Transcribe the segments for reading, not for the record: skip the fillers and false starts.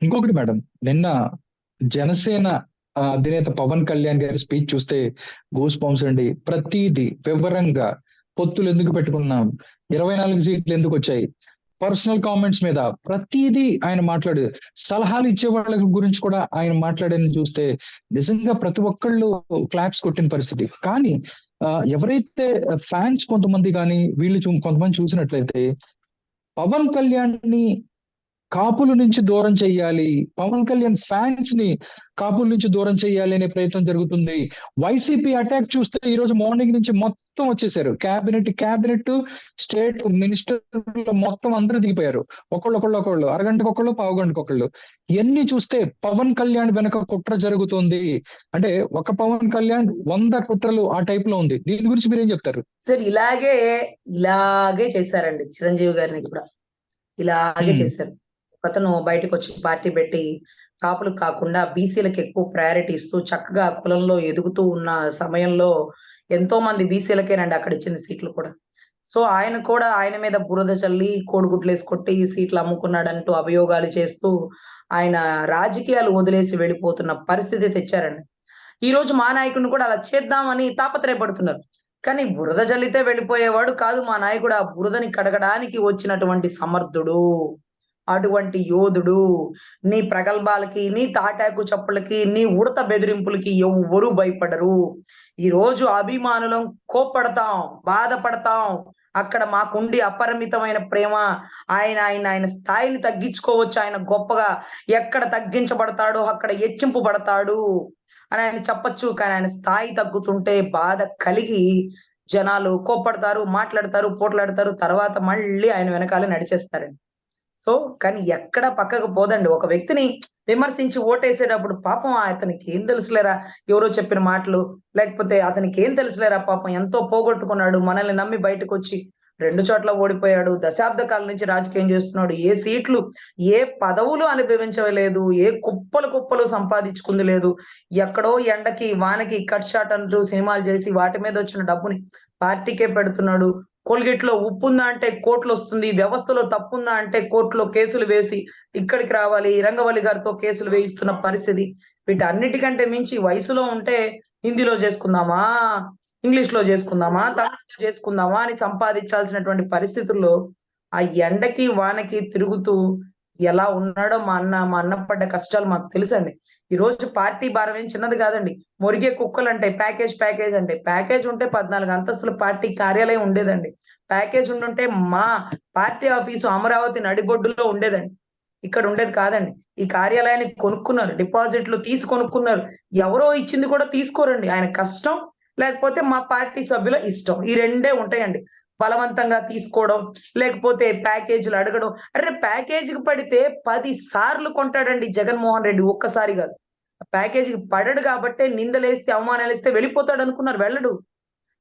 ఇంకొకటి మేడం, నిన్న జనసేన అధినేత పవన్ కళ్యాణ్ గారి స్పీచ్ చూస్తే గూస్ బంప్స్ అండి. ప్రతిదీ వివరంగా పొత్తులు ఎందుకు పెట్టుకున్నాం, 24 సీట్లు ఎందుకు వచ్చాయి, పర్సనల్ కామెంట్స్ మీద ప్రతిదీ ఆయన మాట్లాడు, సలహాలు ఇచ్చే వాళ్ళ గురించి కూడా ఆయన మాట్లాడని చూస్తే నిజంగా ప్రతి ఒక్కళ్ళు క్లాప్స్ కొట్టిన పరిస్థితి. కానీ ఎవరైతే ఫ్యాన్స్ కొంతమంది కానీ వీళ్ళు కొంతమంది చూసినట్లయితే పవన్ కళ్యాణ్ ని కాపుల నుంచి దూరం చెయ్యాలి, పవన్ కళ్యాణ్ ఫ్యాన్స్ ని కాపుల నుంచి దూరం చెయ్యాలి అనే ప్రయత్నం జరుగుతుంది. వైసీపీ అటాక్ చూస్తే ఈ రోజు మార్నింగ్ నుంచి మొత్తం వచ్చేసారు. క్యాబినెట్ స్టేట్ మినిస్టర్ మొత్తం అందరూ దిగిపోయారు. ఒకళ్ళు అరగంటకు ఒకళ్ళు, పావు గంటకు ఒకళ్ళు. ఇవన్నీ చూస్తే పవన్ కళ్యాణ్ వెనక కుట్ర జరుగుతుంది. అంటే ఒక పవన్ కళ్యాణ్ 100 కుట్రలు ఆ టైప్ లో ఉంది. దీని గురించి మీరేం చెప్తారు? సార్ ఇలాగే చేశారండి చిరంజీవి గారిని కూడా. ఇలాగే హ్మ్. చేశారు. ఒకతను బయటకొచ్చి పార్టీ పెట్టి కాపులకు కాకుండా బీసీలకు ఎక్కువ ప్రయారిటీ ఇస్తూ చక్కగా కులంలో ఎదుగుతూ ఉన్న సమయంలో ఎంతో మంది బీసీలకేనండి అక్కడ ఇచ్చిన సీట్లు కూడా. సో ఆయన కూడా ఆయన మీద బురద చల్లి కోడిగుడ్లేసి కొట్టి సీట్లు అమ్ముకున్నాడంటూ అభియోగాలు చేస్తూ ఆయన రాజకీయాలు వదిలేసి వెళ్ళిపోతున్న పరిస్థితి తెచ్చారండి. ఈరోజు మా నాయకుడిని కూడా అలా చేద్దామని తాపత్రయపడుతున్నారు. కానీ బురద జల్లితే వెళ్ళిపోయేవాడు కాదు మా నాయకుడు. ఆ బురదని కడగడానికి వచ్చినటువంటి సమర్థుడు. అటువంటి యోధుడు. నీ ప్రగల్భాలకి, నీ తాటాకు చప్పులకి, నీ ఉడత బెదిరింపులకి ఎవ్వరూ భయపడరు. ఈరోజు అభిమానులం కోప్పడతాం, బాధపడతాం. అక్కడ మాకుండి అపరిమితమైన ప్రేమ. ఆయన స్థాయిని తగ్గించుకోవచ్చు. ఆయన గొప్పగా ఎక్కడ తగ్గించబడతాడో అక్కడ హెచ్చింపబడతాడు అని ఆయన చెప్పొచ్చు. కానీ ఆయన స్థాయి తగ్గుతుంటే బాధ కలిగి జనాలు కోప్పడతారు, మాట్లాడతారు, పోట్లాడతారు. తర్వాత మళ్ళీ ఆయన వెనకాలే నడిచేస్తారండి. సో, కానీ ఎక్కడ పక్కకు పోదండి. ఒక వ్యక్తిని విమర్శించి ఓటేసేటప్పుడు పాపం అతనికి ఏం తెలుసులేరా ఎవరో చెప్పిన మాటలు, లేకపోతే అతనికి ఏం తెలుసులేరా పాపం ఎంతో పోగొట్టుకున్నాడు. మనల్ని నమ్మి బయటకొచ్చి 2 చోట్ల ఓడిపోయాడు. దశాబ్ద కాలం నుంచి రాజకీయం చేస్తున్నాడు. ఏ సీట్లు, ఏ పదవులు అనుభవించలేదు. ఏ కుప్పలు కుప్పలు సంపాదించుకుంది లేదు. ఎక్కడో ఎండకి, వానకి కట్ షాట్ అంటూ సినిమాలు చేసి వాటి మీద వచ్చిన డబ్బుని పార్టీకే పెడుతున్నాడు. కోల్‌గేట్‌లో ఉప్పుందా అంటే కోర్టులొస్తుంది. వ్యవస్థలో తప్పుందా అంటే కోర్టులో కేసులు వేసి ఇక్కడికి రావాలి. రంగవల్లి గారితో కేసులు వేయిస్తున్న పరిస్థితి. వీటన్నిటికంటే మించి వయసులో ఉంటే హిందీలో చేసుకుందామా? ఇంగ్లీష్‌లో చేసుకుందామా? తమిళ్‌లో చేసుకుందామా? అని సంపాదించాల్సినటువంటి పరిస్థితుల్లో ఆ ఎండకి, వానకి తిరుగుతూ ఎలా ఉన్నాడో మా అన్న పడ్డ కష్టాలు మాకు తెలుసండి. ఈరోజు పార్టీ భారం ఏం చిన్నది కాదండి. మొరిగే కుక్కలంటాయి ప్యాకేజ్ అంటే. ప్యాకేజ్ ఉంటే 14 అంతస్తుల పార్టీ కార్యాలయం ఉండేదండి. ప్యాకేజ్ ఉండుంటే మా పార్టీ ఆఫీసు అమరావతి నడిబొడ్డులో ఉండేదండి. ఇక్కడ ఉండేది కాదండి. ఈ కార్యాలయాన్ని కొనుక్కున్నారు. డిపాజిట్లు తీసి కొనుక్కున్నారు. ఎవరో ఇచ్చింది కూడా తీసుకోరండి. ఆయన కష్టం, లేకపోతే మా పార్టీ సభ్యుల ఇష్టం. ఈ రెండే ఉంటాయండి. బలవంతంగా తీసుకోవడం, లేకపోతే ప్యాకేజీలు అడగడం. అరె! ప్యాకేజీకి పడితే 10 సార్లు కొంటాడండి జగన్మోహన్ రెడ్డి ఒక్కసారి గాదు. ప్యాకేజీకి పడడు గాబట్టే నిందలేస్తే, అవమానాలేస్తే వెళ్ళిపోతాడనుకున్నారు. వెళ్ళడు.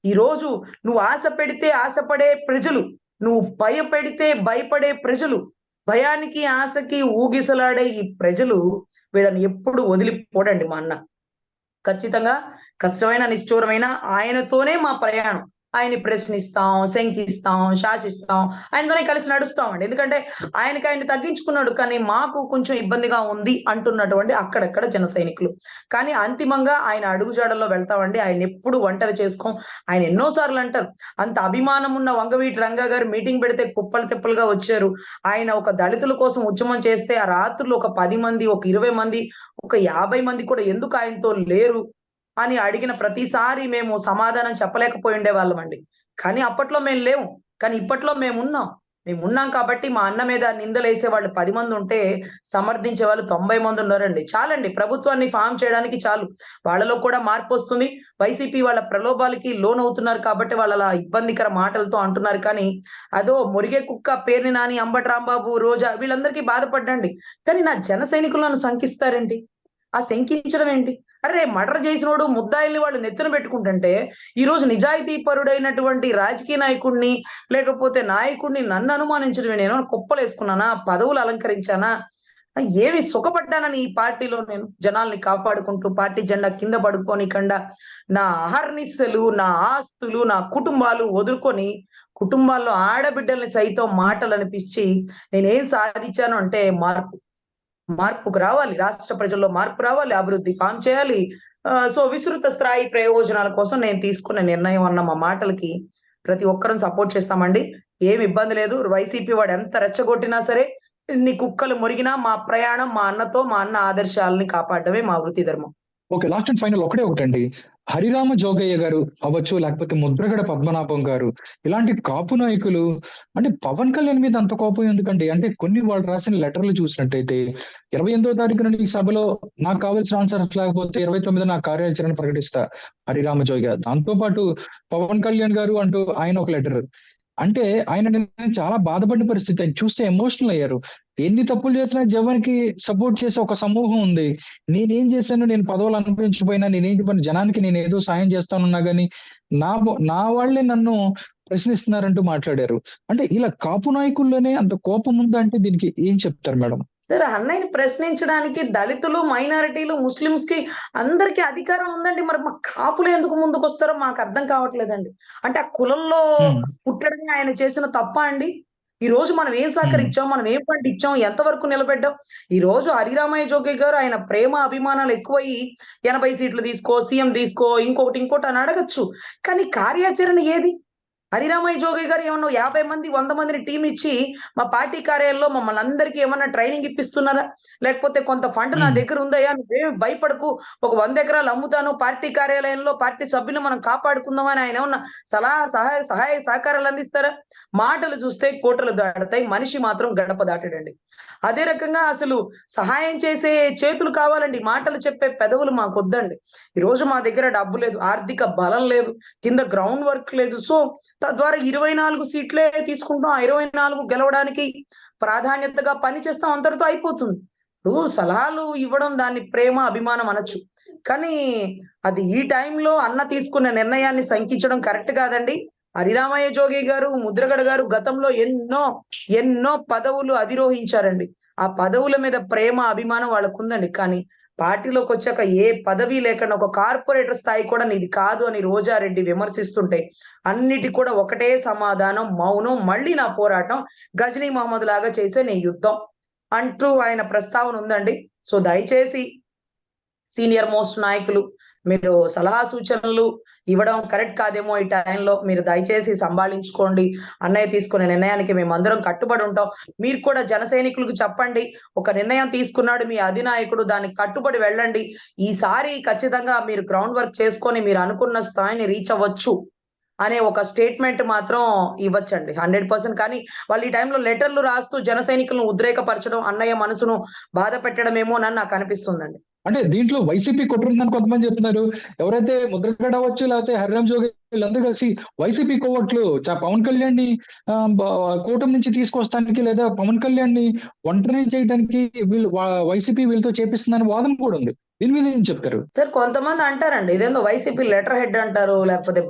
ఈరోజు నువ్వు ఆశ పెడితే ఆశపడే ప్రజలు, నువ్వు భయపెడితే భయపడే ప్రజలు, భయానికి, ఆశకి ఊగిసలాడే ఈ ప్రజలు వీళ్ళని ఎప్పుడు వదిలిపోడండి మా అన్న. ఖచ్చితంగా కష్టమైన, నిష్ఠూరమైన ఆయనతోనే మా ప్రయాణం. ఆయన్ని ప్రశ్నిస్తాం, శంకిస్తాం, శాసిస్తాం. ఆయనతోనే కలిసి నడుస్తామండి. ఎందుకంటే ఆయనకి తగ్గించుకున్నాడు. కానీ మాకు కొంచెం ఇబ్బందిగా ఉంది అంటున్నటువంటి అక్కడక్కడ జన సైనికులు. కానీ అంతిమంగా ఆయన అడుగుజాడల్లో వెళ్తామండి. ఆయన్నెప్పుడు ఒంటరి చేసుకోం. ఆయన ఎన్నో సార్లు అంటారు. అంత అభిమానం ఉన్న వంగవీటి రంగా గారు మీటింగ్ పెడితే కుప్పలు తిప్పలుగా వచ్చారు. ఆయన ఒక దళితుల కోసం ఉద్యమం చేస్తే ఆ రాత్రులు ఒక 10 మంది, ఒక 20 మంది, ఒక 50 మంది కూడా ఎందుకు ఆయనతో లేరు అని అడిగిన ప్రతిసారి మేము సమాధానం చెప్పలేకపోయి ఉండేవాళ్ళమండి. కానీ అప్పట్లో మేము లేము. కానీ ఇప్పట్లో మేమున్నాం. మేమున్నాం కాబట్టి మా అన్న మీద నిందలేసేవాళ్ళు 10 మందుంటే సమర్థించేవాళ్ళు 90 మందున్నారండి. చాలండి. ప్రభుత్వాన్ని ఫార్మ్ చేయడానికి చాలు. వాళ్ళలో కూడా మార్పొస్తుంది. వైసీపీ వాళ్ళ ప్రలోభాలకి లోనవుతున్నారు కాబట్టి వాళ్ళలా ఇబ్బందికర మాటలతో అంటున్నారు కానీ, అదో మొరిగే కుక్క పేర్ని నాని, అంబటి రాంబాబు, రోజా వీళ్ళందరికీ బాధపడ్డండి. కానీ నా జన సైనికులు నన్ను శంకిస్తారేంటి? ఆ శంకించడం ఏంటి? అరె! మర్డర్ చేసినోడు ముద్దాయిల్ని వాళ్ళు నెత్తిన పెట్టుకుంటుంటే, ఈరోజు నిజాయితీ పరుడైనటువంటి రాజకీయ నాయకుడిని, లేకపోతే నాయకుడిని నన్ను అనుమానించడమే. నేనేమన్నా కుప్పలేసుకున్నానా? పదవులు అలంకరించానా? ఏమి సుఖపడ్డానని ఈ పార్టీలో నేను? జనాల్ని కాపాడుకుంటూ, పార్టీ జెండా కింద పడుకోనీకుండా, నా అహర్నిశలు, నా ఆస్తులు, నా కుటుంబాలు వదులుకొని, కుటుంబాల్లో ఆడబిడ్డల్ని సైతం మాటలనిపిచ్చి, నేనేం సాధిచ్చాను అంటే మార్పు. మార్పుకు రావాలి. రాష్ట్ర ప్రజల్లో మార్పు రావాలి. అభివృద్ధి ఫార్మ్ చేయాలి. సో విస్తృత స్థాయి ప్రయోజనాల కోసం నేను తీసుకున్న నిర్ణయం అన్న మా మాటలకి ప్రతి ఒక్కరం సపోర్ట్ చేస్తామండి. ఏమి ఇబ్బంది లేదు. వైసీపీ వాడు ఎంత రెచ్చగొట్టినా సరే, ఎన్ని కుక్కలు మొరిగినా మా ప్రయాణం మా అన్నతో, మా అన్న ఆదర్శాలని కాపాడడమే మా వృత్తి ధర్మం. ఓకే. లాస్ట్ అండ్ ఫైనల్ ఒకటే ఒకటండి. హరిరామ జోగయ్య గారు అవ్వచ్చు, లేకపోతే ముద్రగడ పద్మనాభం గారు, ఇలాంటి కాపు నాయకులు అంటే పవన్ కళ్యాణ్ మీద అంత కోపం ఎందుకండి? అంటే కొన్ని వాళ్ళు రాసిన లెటర్లు చూసినట్టయితే 28వ తారీఖున ఈ సభలో నాకు కావాల్సిన ఆన్సర్స్ లేకపోతే 29న నా కార్యాచరణ ప్రకటిస్తా హరిరామ జోగయ్య. దాంతో పాటు పవన్ కళ్యాణ్ గారు అంటూ ఆయన ఒక లెటర్. అంటే ఆయన నిన్న చాలా బాధపడిన పరిస్థితి. అది చూస్తే ఎమోషనల్ అయ్యారు. ఎన్ని తప్పులు చేసినా జగన్‌కి సపోర్ట్ చేసే ఒక సమూహం ఉంది. నేనేం చేశాను? నేను పదవులు అనుభవించకపోయినా నేనేంటి పని జనానికి నేనేదో సాయం చేస్తానన్నా గాని, నా వాళ్ళే నన్ను ప్రశ్నిస్తున్నారంటూ మాట్లాడారు. అంటే ఇలా కాపు నాయకుల్లోనే అంత కోపం ఉందా అంటే దీనికి ఏం చెప్తారు మేడం? సార్ అన్నయ్యని ప్రశ్నించడానికి దళితులు, మైనారిటీలు, ముస్లిమ్స్‌కి అందరికి అధికారం ఉందండి. మరి మా కాపులు ఎందుకు ముందుకొస్తారో మాకు అర్థం కావట్లేదండి. అంటే ఆ కులంలో హ్మ్. పుట్టడమే ఆయన చేసిన తప్పా అండి? ఈరోజు మనం ఏం హ్మ్. సహకరించాం? మనం ఏం పండించాం? ఎంతవరకు నిలబెట్టాం? ఈరోజు హరిరామయ్య జోగి గారు ఆయన ప్రేమ అభిమానాలు ఎక్కువయ్యి 80 సీట్లు తీసుకో, సీఎం తీసుకో, ఇంకోటి అని అడగొచ్చు. కానీ కార్యాచరణ ఏది? హరిరామయ్య జోగయ్య గారు ఏమన్నా 50 మంది, 100 మందిని టీమ్ ఇచ్చి మా పార్టీ కార్యాలయంలో మమ్మల్ని అందరికీ ఏమన్నా ట్రైనింగ్ ఇప్పిస్తున్నారా? లేకపోతే కొంత ఫండ్ నా హ్మ్. దగ్గర ఉందయ్యా! నువ్వేమి భయపడకు. ఒక 100 ఎకరాలు అమ్ముతాను. పార్టీ కార్యాలయంలో పార్టీ సభ్యులు మనం కాపాడుకుందాం అని ఆయన ఏమన్నా సహాయ సహకారాలు అందిస్తారా? మాటలు చూస్తే కోటలు దాటుతాయి. మనిషి మాత్రం గడప దాటడండి. అదే రకంగా అసలు సహాయం చేసే చేతులు కావాలండి. మాటలు చెప్పే పెదవులు మాకొద్దండి. ఈరోజు మా దగ్గర డబ్బు లేదు. ఆర్థిక బలం లేదు. కింద గ్రౌండ్ వర్క్ లేదు. సో తద్వారా 24 సీట్లే తీసుకుంటాం. ఆ 24 గెలవడానికి ప్రాధాన్యతగా పని చేస్తాం. అంతటితో అయిపోతుంది. ఇప్పుడు సలహాలు ఇవ్వడం దాన్ని ప్రేమ, అభిమానం అనొచ్చు. కానీ అది ఈ టైంలో అన్న తీసుకున్న నిర్ణయాన్ని శంకించడం కరెక్ట్ కాదండి. హరిరామయ్య జోగి గారు, ముద్రగడ గారు గతంలో ఎన్నో పదవులు అధిరోహించారండి. ఆ పదవుల మీద ప్రేమ, అభిమానం వాళ్ళకుందండి. కానీ పార్టీలోకొచ్చాక ఏ పదవి లేకుండా ఒక కార్పొరేటర్ స్థాయి కూడా నీది కాదు అని రోజారెడ్డి విమర్శిస్తుంటే, అన్నిటికి కూడా ఒకటే సమాధానం మౌనం. మళ్ళీ నా పోరాటం గజనీ మహమ్మద్ లాగా చేసే నీ యుద్ధం అంటూ ఆయన ప్రస్తావన ఉందండి. సో దయచేసి సీనియర్ మోస్ట్ నాయకులు మీరు సలహా సూచనలు ఇవ్వడం కరెక్ట్ కాదేమో ఈ టైంలో. మీరు దయచేసి సంభాళించుకోండి. అన్నయ్య తీసుకునే నిర్ణయానికి మేమందరం కట్టుబడి ఉంటాం. మీరు కూడా జన సైనికులకు చెప్పండి. ఒక నిర్ణయం తీసుకున్నాడు మీ అధినాయకుడు. దానికి కట్టుబడి వెళ్ళండి. ఈసారి ఖచ్చితంగా మీరు గ్రౌండ్ వర్క్ చేసుకొని మీరు అనుకున్న స్థాయిని రీచ్ అవ్వచ్చు అనే ఒక స్టేట్మెంట్ మాత్రం ఇవ్వచ్చండి. 100%. కానీ వాళ్ళు ఈ టైంలో లెటర్‌లు రాస్తూ జన సైనికులను ఉద్రేకపరచడం, అన్నయ్య మనసును బాధ పెట్టడమేమోనని నాకు అనిపిస్తుందండి. అంటే దీంట్లో వైసీపీ కుట్రుందని కొంతమంది చెప్తున్నారు. ఎవరైతే ముద్రగడ అవ్వచ్చు, లేకపోతే హరిరామ్ జోగి వీళ్ళందరూ కలిసి వైసీపీ కోవట్లు పవన్ కళ్యాణ్‌ని కూటమి నుంచి తీసుకొస్తానికి లేదా పవన్ కళ్యాణ్‌ని ఒంటరిని చేయడానికి వైసీపీ వీళ్ళతో చేపిస్తుందనే వాదన కూడా ఉంది. దీని మీద ఏం చెప్తారు? సార్ కొంతమంది అంటారండి. ఇదేందో వైసీపీ లెటర్ హెడ్ అంటారు. లేకపోతే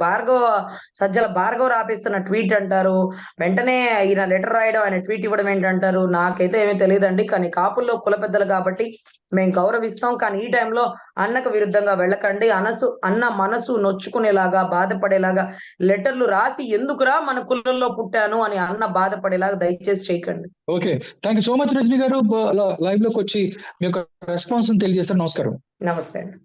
సజ్జల భార్గవ్ రాపిస్తున్న ట్వీట్ అంటారు. వెంటనే ఈయన లెటర్ రాయడం, ఆయన ట్వీట్ ఇవ్వడం ఏంటంటారు. నాకైతే ఏమీ తెలీదండి. కానీ కాపుల్లో కుల పెద్దలు కాబట్టి మేము గౌరవిస్తాం. కానీ ఈ టైంలో అన్నకు విరుద్ధంగా వెళ్ళకండి. అన్న మనసు నొచ్చుకునేలాగా, బాధపడేలాగా లెటర్‌లు రాసి ఎందుకురా మన కులంలో పుట్టాను అని అన్న బాధపడేలాగా దయచేసి చేయకండి. Okay. Thank you so much Rajani garu. లైవ్‌లోకొచ్చి మీ యొక్క రెస్పాన్స్‌ని తెలియజేశారు. నమస్కారం. నమస్తే అండి.